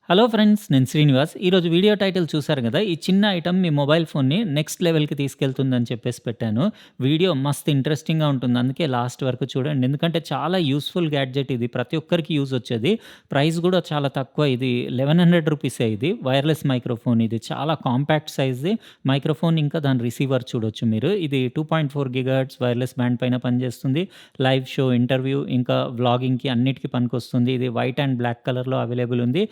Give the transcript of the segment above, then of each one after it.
Hello friends, నేను శ్రీనివాస్. ఈరోజు video title చూసారు కదా! ఈ చిన్న ఐటెమ్ మీ మొబైల్ ఫోన్‌ని నెక్స్ట్ లెవెల్‌కి తీసుకెళ్తుందని చెప్పేసి పెట్టాను. వీడియో మస్తు ఇంట్రెస్టింగ్‌గా ఉంటుంది. అందుకే లాస్ట్ వరకు చూడండి. ఎందుకంటే చాలా యూజ్‌ఫుల్ గ్యాడ్జెట్ ఇది. ప్రతి ఒక్కరికి యూజ్ వచ్చేది. ప్రైస్ కూడా చాలా తక్కువ. ఇది ₹1100 ఇది. వైర్‌లెస్ మైక్రోఫోన్ ఇది. చాలా కాంపాక్ట్ సైజ్‌ది మైక్రోఫోన్, ఇంకా దాని రిసీవర్ చూడొచ్చు మీరు. ఇది 2.4 గిగాహెర్ట్జ్ వైర్‌లెస్ బ్యాండ్ పైన పనిచేస్తుంది. లైవ్ షో, ఇంటర్వ్యూ, ఇంకా వ్లాగింగ్‌కి అన్నిటికి పనికొస్తుంది. ఇది వైట్ అండ్ బ్లాక్ కలర్‌లో అవైలబుల్ ఉంది.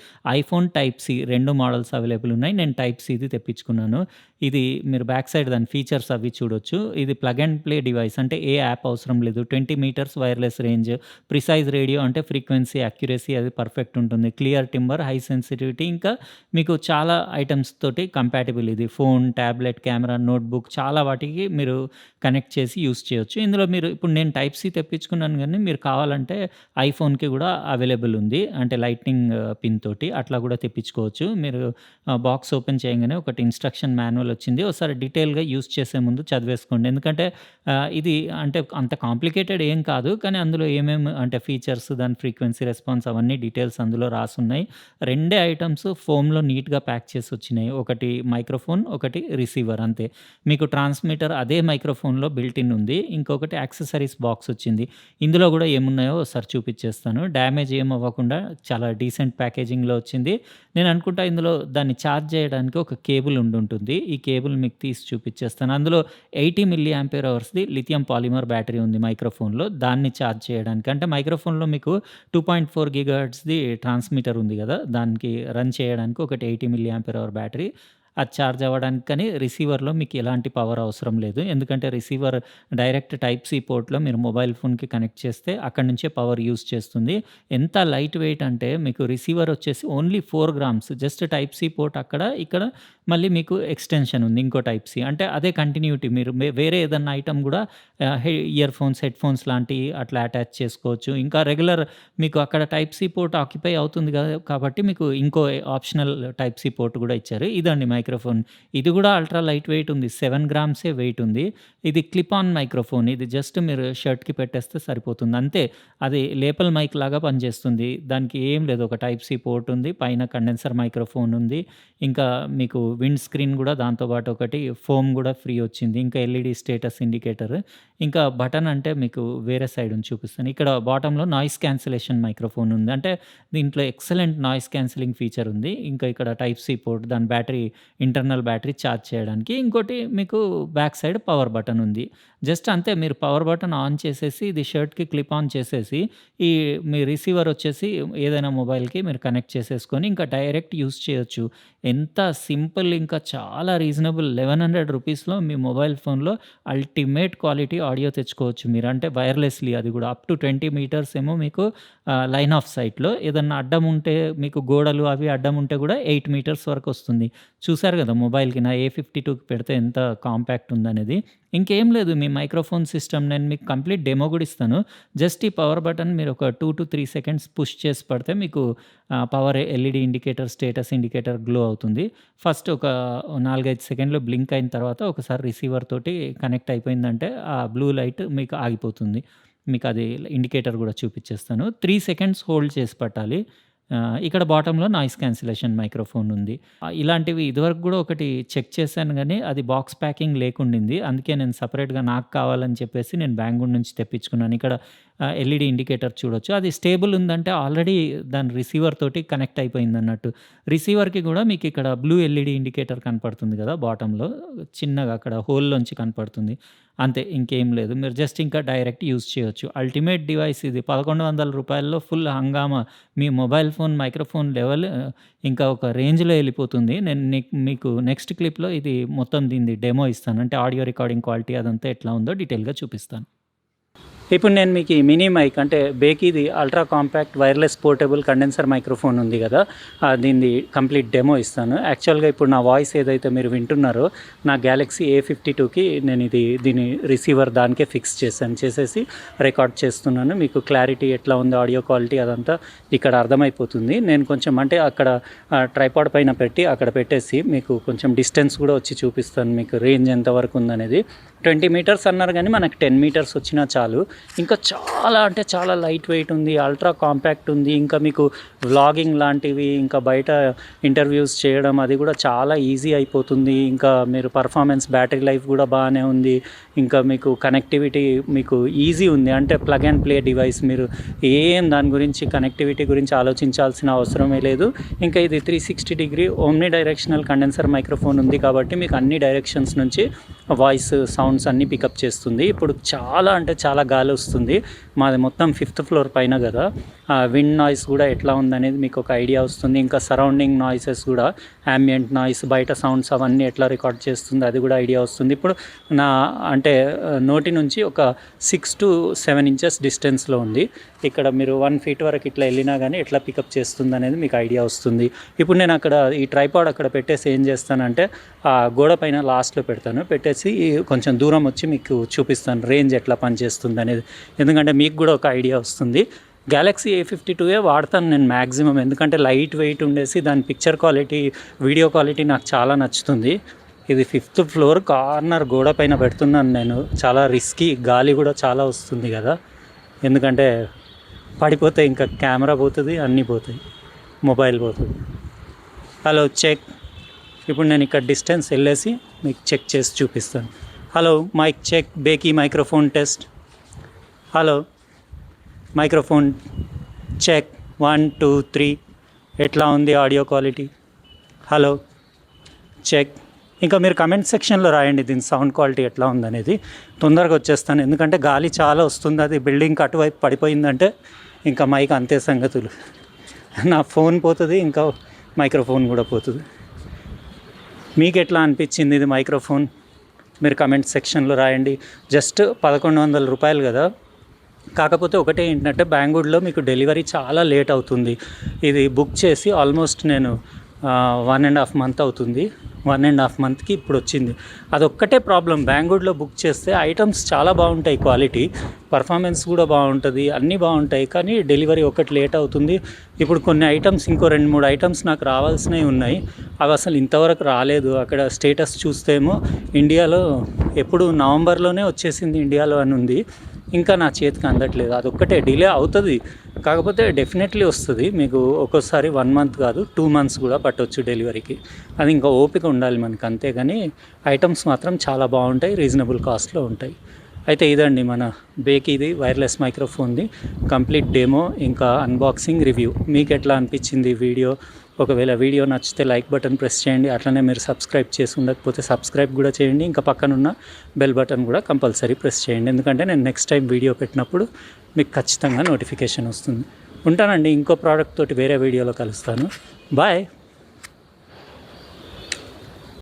IPhone type C 2 models available ఉన్నాయి. నేను టైప్ సిది తెప్పించుకున్నాను. ఇది మీరు బ్యాక్ సైడ్ దాని ఫీచర్స్ అవి చూడొచ్చు. ఇది ప్లగ్ అండ్ ప్లే డివైస్, అంటే ఏ యాప్ అవసరం లేదు. 20 meters wireless range, precise radio, అంటే ఫ్రీక్వెన్సీ యాక్యురసీ అది పర్ఫెక్ట్ ఉంటుంది. క్లియర్ టింబర్, హై సెన్సిటివిటీ, ఇంకా మీకు చాలా ఐటెమ్స్ తోటి కంపాటిబుల్ ఇది. ఫోన్, టాబ్లెట్, కెమెరా, నోట్‌బుక్ చాలా వాటికి మీరు కనెక్ట్ చేసి యూజ్ చేయొచ్చు. ఇందులో మీరు ఇప్పుడు నేను టైప్ సి తెప్పించుకున్నాను గానీ, మీరు కావాలంటే ఐఫోన్‌కి కూడా అవైలబుల్ ఉంది. అంటే లైట్నింగ్ పిన్ తోటి అట్లా కూడా తెప్పించుకోవచ్చు. మీరు బాక్స్ ఓపెన్ చేయంగానే ఒకటి ఇన్‌స్ట్రక్షన్ మాన్యువల్ వచ్చింది. ఒకసారి డీటెయిల్‌గా యూజ్ చేసే ముందు చదివేసుకోండి. ఎందుకంటే ఇది అంటే అంత కాంప్లికేటెడ్ ఏం కాదు. కానీ అందులో ఏమేమి అంటే ఫీచర్స్, దాని ఫ్రీక్వెన్సీ రెస్పాన్స్ అవన్నీ డీటెయిల్స్ అందులో రాసున్నాయి. రెండే ఐటెమ్స్ ఫోమ్‌లో నీట్‌గా ప్యాక్ చేసి వచ్చినాయి. ఒకటి మైక్రోఫోన్, ఒకటి రిసీవర్ అంతే. మీకు ట్రాన్స్మిటర్ అదే మైక్రోఫోన్‌లో బిల్ట్ ఇన్ ఉంది. ఇంకొకటి యాక్సెసరీస్ బాక్స్ వచ్చింది. ఇందులో కూడా ఏమున్నాయో ఒకసారి చూపించేస్తాను. డ్యామేజ్ ఏం అవ్వకుండా చాలా డీసెంట్ ప్యాకేజింగ్‌లో వచ్చింది. నేను అనుకుంటా ఇందులో దాన్ని ఛార్జ్ చేయడానికి ఒక కేబుల్ ఉండుంటుంది. ఈ కేబుల్ మీకు తీసి చూపించేస్తాను. అందులో 80 మిల్లీ యాంపియర్ అవర్స్‌ది లిథియం పాలిమర్ బ్యాటరీ ఉంది మైక్రోఫోన్‌లో. దాన్ని ఛార్జ్ చేయడానికి, అంటే మైక్రోఫోన్‌లో మీకు 2.4 గిగాహెర్ట్జ్‌ది ట్రాన్స్మిటర్ ఉంది కదా! దానికి రన్ చేయడానికి ఒకటి 80 మిల్లీ యాంపియర్ అవర్ బ్యాటరీ. అది ఛార్జ్ అవ్వడానికి. కానీ రిసీవర్‌లో మీకు ఎలాంటి పవర్ అవసరం లేదు. ఎందుకంటే రిసీవర్ డైరెక్ట్ టైప్ సి పోర్ట్‌లో మీరు మొబైల్ ఫోన్‌కి కనెక్ట్ చేస్తే అక్కడి నుంచే పవర్ యూజ్ చేస్తుంది. ఎంత లైట్ వెయిట్ అంటే మీకు రిసీవర్ వచ్చేసి only 4 grams. Just type C port అక్కడ, ఇక్కడ మళ్ళీ మీకు ఎక్స్‌టెన్షన్ ఉంది ఇంకో టైప్ సి. అంటే అదే కంటిన్యూటీ. మీరు వేరే ఏదన్నా ఐటెమ్ కూడా ఇయర్ ఫోన్స్, హెడ్ ఫోన్స్ లాంటివి అట్లా అటాచ్ చేసుకోవచ్చు. ఇంకా రెగ్యులర్ మీకు అక్కడ టైప్ సి పోర్ట్ ఆక్యుపై అవుతుంది కాబట్టి మీకు ఇంకో ఆప్షనల్ టైప్ సి పోర్ట్ కూడా ఇచ్చారు. ఇదండి మైక్రోఫోన్. ఇది కూడా అల్ట్రా లైట్ వెయిట్ ఉంది. 7 గ్రామ్సే వెయిట్ ఉంది. ఇది క్లిప్ ఆన్ మైక్రోఫోన్. ఇది జస్ట్ మీరు షర్ట్‌కి పెట్టేస్తే సరిపోతుంది. అంతే. అది లేపల్ మైక్ లాగా పనిచేస్తుంది. దానికి ఏం లేదు. ఒక టైప్ సి పోర్ట్ ఉంది. పైన కండెన్సర్ మైక్రోఫోన్ ఉంది. ఇంకా మీకు విండ్ స్క్రీన్ కూడా దాంతో పాటు ఒకటి ఫోమ్ కూడా ఫ్రీ వచ్చింది. ఇంకా ఎల్ఈడీ స్టేటస్ ఇండికేటర్. ఇంకా బటన్ అంటే మీకు వేరే సైడ్ నుంచి చూపిస్తాను. ఇక్కడ బాటమ్‌లో నాయిస్ క్యాన్సిలేషన్ మైక్రోఫోన్ ఉంది. అంటే దీంట్లో ఎక్సలెంట్ నాయిస్ క్యాన్సిలింగ్ ఫీచర్ ఉంది. ఇంకా ఇక్కడ టైప్ సి పోర్ట్, దాని బ్యాటరీ, ఇంటర్నల్ బ్యాటరీ ఛార్జ్ చేయడానికి. ఇంకోటి మీకు బ్యాక్ సైడ్ పవర్ బటన్ ఉంది. జస్ట్ అంతే. మీరు పవర్ బటన్ ఆన్ చేసేసి ఇది షర్ట్‌కి క్లిప్ ఆన్ చేసేసి ఈ మీ రిసీవర్ వచ్చేసి ఏదైనా మొబైల్‌కి మీరు కనెక్ట్ చేసేసుకొని ఇంకా డైరెక్ట్ యూజ్ చేయొచ్చు. ఎంత సింపుల్, ఇంకా చాలా రీజనబుల్. ₹1100లో మీ మొబైల్ ఫోన్‌లో అల్టిమేట్ క్వాలిటీ ఆడియో తెచ్చుకోవచ్చు మీరు. అంటే వైర్‌లెస్‌లీ, అది కూడా అప్ టు 20 మీటర్స్ ఏమో మీకు లైన్ ఆఫ్ సైట్‌లో. ఏదన్నా అడ్డం ఉంటే, మీకు గోడలు అవి అడ్డం ఉంటే కూడా 8 మీటర్స్ వరకు వస్తుంది. చూసారు కదా మొబైల్‌కి నా A52కి పెడితే ఎంత కాంపాక్ట్ ఉందనేది. ఇంకేం లేదు. మీ మైక్రోఫోన్ సిస్టమ్ నేను మీకు కంప్లీట్ డెమో కూడా ఇస్తాను. జస్ట్ ఈ పవర్ బటన్ మీరు ఒక 2-3 సెకండ్స్ పుష్ చేసి పడితే మీకు power LED indicator, status indicator glow అవుతుంది. ఫస్ట్ ఒక 4, 5 సెకండ్‌లు బ్లింక్ అయిన తర్వాత ఒకసారి రిసీవర్ తోటి కనెక్ట్ అయిపోయిందంటే ఆ బ్లూ లైట్ మీకు ఆగిపోతుంది. మీకు అది ఇండికేటర్ కూడా చూపించేస్తాను. 3 సెకండ్స్ హోల్డ్ చేసి పట్టాలి. ఇక్కడ బాటమ్‌లో నాయిస్ క్యాన్సిలేషన్ మైక్రోఫోన్ ఉంది. ఇలాంటివి ఇదివరకు కూడా ఒకటి చెక్ చేశాను గానీ, అది బాక్స్ ప్యాకింగ్ లేకుండింది. అందుకే నేను సెపరేట్‌గా నాకు కావాలని చెప్పేసి నేను బెంగుళూరు నుంచి తెప్పించుకున్నాను. ఇక్కడ ఎల్ఈడీ ఇండికేటర్ చూడొచ్చు. అది స్టేబుల్ ఉందంటే ఆల్రెడీ దాని రిసీవర్ తోటి కనెక్ట్ అయిపోయిందన్నట్టు. రిసీవర్‌కి కూడా మీకు ఇక్కడ బ్లూ ఎల్ఈడీ ఇండికేటర్ కనపడుతుంది కదా! బాటమ్‌లో చిన్నగా అక్కడ హోల్‌లోంచి కనపడుతుంది. అంతే. ఇంకేం లేదు. మీరు జస్ట్ ఇంకా డైరెక్ట్ యూజ్ చేయొచ్చు. అల్టిమేట్ డివైస్ ఇది. ₹1100లో ఫుల్ హంగామా. మీ మొబైల్ ఫోన్ మైక్రోఫోన్ లెవెల్ ఇంకా ఒక రేంజ్‌లో ఎళ్ళిపోతుంది. నేను మీకు నెక్స్ట్ క్లిప్‌లో ఇది మొత్తం దీనిది డెమో ఇస్తాను. అంటే ఆడియో రికార్డింగ్ క్వాలిటీ అదంతా ఎట్లా ఉందో డీటెయిల్‌గా చూపిస్తాను. ఇప్పుడు నేను మీకు ఈ మినీ మైక్, అంటే బేకీది ultra compact wireless portable condenser microphone ఉంది కదా! దీనిది కంప్లీట్ డెమో ఇస్తాను. యాక్చువల్‌గా ఇప్పుడు నా వాయిస్ ఏదైతే మీరు వింటున్నారో, నా గ్యాలక్సీ A52కి నేను దీని రిసీవర్ దానికే ఫిక్స్ చేశాను. చేసేసి రికార్డ్ చేస్తున్నాను. మీకు క్లారిటీ ఎట్లా ఉంది, ఆడియో క్వాలిటీ అదంతా ఇక్కడ అర్థమైపోతుంది. నేను కొంచెం అంటే అక్కడ ట్రైపాడ్ పైన పెట్టి అక్కడ పెట్టేసి మీకు కొంచెం డిస్టెన్స్ కూడా వచ్చి చూపిస్తాను. మీకు రేంజ్ ఎంతవరకు ఉందనేది. 20 మీటర్స్ అన్నారు కానీ మనకు 10 మీటర్స్ వచ్చినా చాలు. ఇంకా చాలా అంటే చాలా లైట్ వెయిట్ ఉంది, అల్ట్రా కాంపాక్ట్ ఉంది. ఇంకా మీకు వ్లాగింగ్ లాంటివి, ఇంకా బయట ఇంటర్వ్యూస్ చేయడం అది కూడా చాలా ఈజీ అయిపోతుంది. ఇంకా మీరు పర్ఫార్మెన్స్, బ్యాటరీ లైఫ్ కూడా బాగానే ఉంది. ఇంకా మీకు కనెక్టివిటీ మీకు ఈజీ ఉంది, అంటే ప్లగ్ అండ్ ప్లే డివైస్. మీరు దాని గురించి కనెక్టివిటీ గురించి ఆలోచించాల్సిన అవసరమే లేదు. ఇంకా ఇది 360 degree omni directional condenser microphone ఉంది కాబట్టి మీకు అన్ని డైరెక్షన్స్ నుంచి వాయిస్, సౌండ్స్ అన్నీ పికప్ చేస్తుంది. ఇప్పుడు చాలా అంటే చాలా గాలి వస్తుంది. మాది మొత్తం 5th ఫ్లోర్ పైన కదా, విండ్ నాయిస్ కూడా ఎట్లా ఉందనేది మీకు ఒక ఐడియా వస్తుంది. ఇంకా సరౌండింగ్ నాయిసెస్ కూడా, యాంబియంట్ నాయిస్, బయట సౌండ్స్ అవన్నీ ఎట్లా రికార్డ్ చేస్తుంది అది కూడా ఐడియా వస్తుంది. ఇప్పుడు నా అంటే నోటి నుంచి ఒక 6 to 7 ఇంచెస్ డిస్టెన్స్లో ఉంది. ఇక్కడ మీరు 1 feet వరకు ఇట్లా వెళ్ళినా కానీ ఎట్లా పికప్ చేస్తుంది అనేది మీకు ఐడియా వస్తుంది. ఇప్పుడు నేను అక్కడ ఈ ట్రైపాడ్ అక్కడ పెట్టేసి ఏం చేస్తానంటే గోడ పైన లాస్ట్లో పెట్టేసి కొంచెం దూరం వచ్చి మీకు చూపిస్తాను రేంజ్ ఎట్లా పనిచేస్తుంది అనేది, ఎందుకంటే మీకు కూడా ఒక ఐడియా వస్తుంది. Galaxy A52 వాడతాను నేను మ్యాక్సిమం, ఎందుకంటే లైట్ వెయిట్ ఉండేసి దాని పిక్చర్ క్వాలిటీ, వీడియో క్వాలిటీ నాకు చాలా నచ్చుతుంది. ఇది 5th ఫ్లోర్ కార్నర్ గోడ పైన పెడుతున్నాను నేను. చాలా రిస్కీ, గాలి కూడా చాలా వస్తుంది కదా, ఎందుకంటే పడిపోతే ఇంకా కెమెరా పోతుంది, అన్నీ పోతాయి, మొబైల్ పోతుంది. Hello check. ఇప్పుడు నేను ఇక్కడ డిస్టెన్స్ వెళ్ళేసి మీకు చెక్ చేసి చూపిస్తాను. హలో మైక్ చెక్, బేకీ microphone test. Hello microphone check 1 2 3. ఎట్లా ఉంది ఆడియో క్వాలిటీ? Hello check. ఇంకా మీరు కమెంట్ సెక్షన్లో రాయండి దీని సౌండ్ క్వాలిటీ ఎట్లా ఉందనేది, తొందరగా వచ్చేస్తాను. ఎందుకంటే గాలి చాలా వస్తుంది, అది బిల్డింగ్కి అటువైపు పడిపోయిందంటే ఇంకా మైక్ అంతే సంగతులు. నా ఫోన్ పోతుంది, ఇంకా మైక్రోఫోన్ కూడా పోతుంది. మీకు ఎట్లా అనిపించింది ఇది మైక్రోఫోన్? మీరు కమెంట్ సెక్షన్లో రాయండి. జస్ట్ 1100 రూపాయలు కదా. కాకపోతే ఒకటే ఏంటంటే బెంగళూరులో మీకు డెలివరీ చాలా లేట్ అవుతుంది. ఇది బుక్ చేసి ఆల్మోస్ట్ నేను 1.5 month అవుతుంది. 1.5 monthకి ఇప్పుడు వచ్చింది. అదొక్కటే ప్రాబ్లం. బెంగళూరులో బుక్ చేస్తే ఐటమ్స్ చాలా బాగుంటాయి, క్వాలిటీ, పర్ఫార్మెన్స్ కూడా బాగుంటుంది, అన్నీ బాగుంటాయి, కానీ డెలివరీ ఒకటి లేట్ అవుతుంది. ఇప్పుడు కొన్ని ఐటమ్స్, ఇంకో 2-3 ఐటమ్స్ నాకు రావాల్సినవి ఉన్నాయి, అవి అసలు ఇంతవరకు రాలేదు. అక్కడ స్టేటస్ చూస్తేమో ఇండియాలో ఎప్పుడు నవంబర్లోనే వచ్చేసింది ఇండియాలో అని ఉంది, ఇంకా నా చేతికి అందట్లేదు. అదొక్కటే డిలే అవుతుంది, కాకపోతే డెఫినెట్లీ వస్తుంది. మీకు ఒక్కోసారి 1 month కాదు 2 months కూడా పట్టవచ్చు డెలివరీకి. అది ఇంకా ఓపిక ఉండాలి మనకు, అంతేగాని ఐటమ్స్ మాత్రం చాలా బాగుంటాయి, రీజనబుల్ కాస్ట్లో ఉంటాయి. అయితే ఇదండి మన బేకీది వైర్లెస్ మైక్రోఫోన్ది కంప్లీట్ డెమో, ఇంకా అన్బాక్సింగ్ రివ్యూ. మీకు ఎట్లా అనిపించింది వీడియో? ఒకవేళ వీడియో నచ్చితే లైక్ బటన్ ప్రెస్ చేయండి. అట్లనే మీరు సబ్స్క్రైబ్ చేసి ఉండకపోతే సబ్స్క్రైబ్ కూడా చేయండి. ఇంకా పక్కనున్న బెల్ బటన్ కూడా కంపల్సరీ ప్రెస్ చేయండి, ఎందుకంటే నేను నెక్స్ట్ టైం వీడియో పెట్టినప్పుడు మీకు ఖచ్చితంగా నోటిఫికేషన్ వస్తుంది. ఉంటానండి, ఇంకో ప్రోడక్ట్ తోటి వేరే వీడియోలో కలుస్తాను. బాయ్.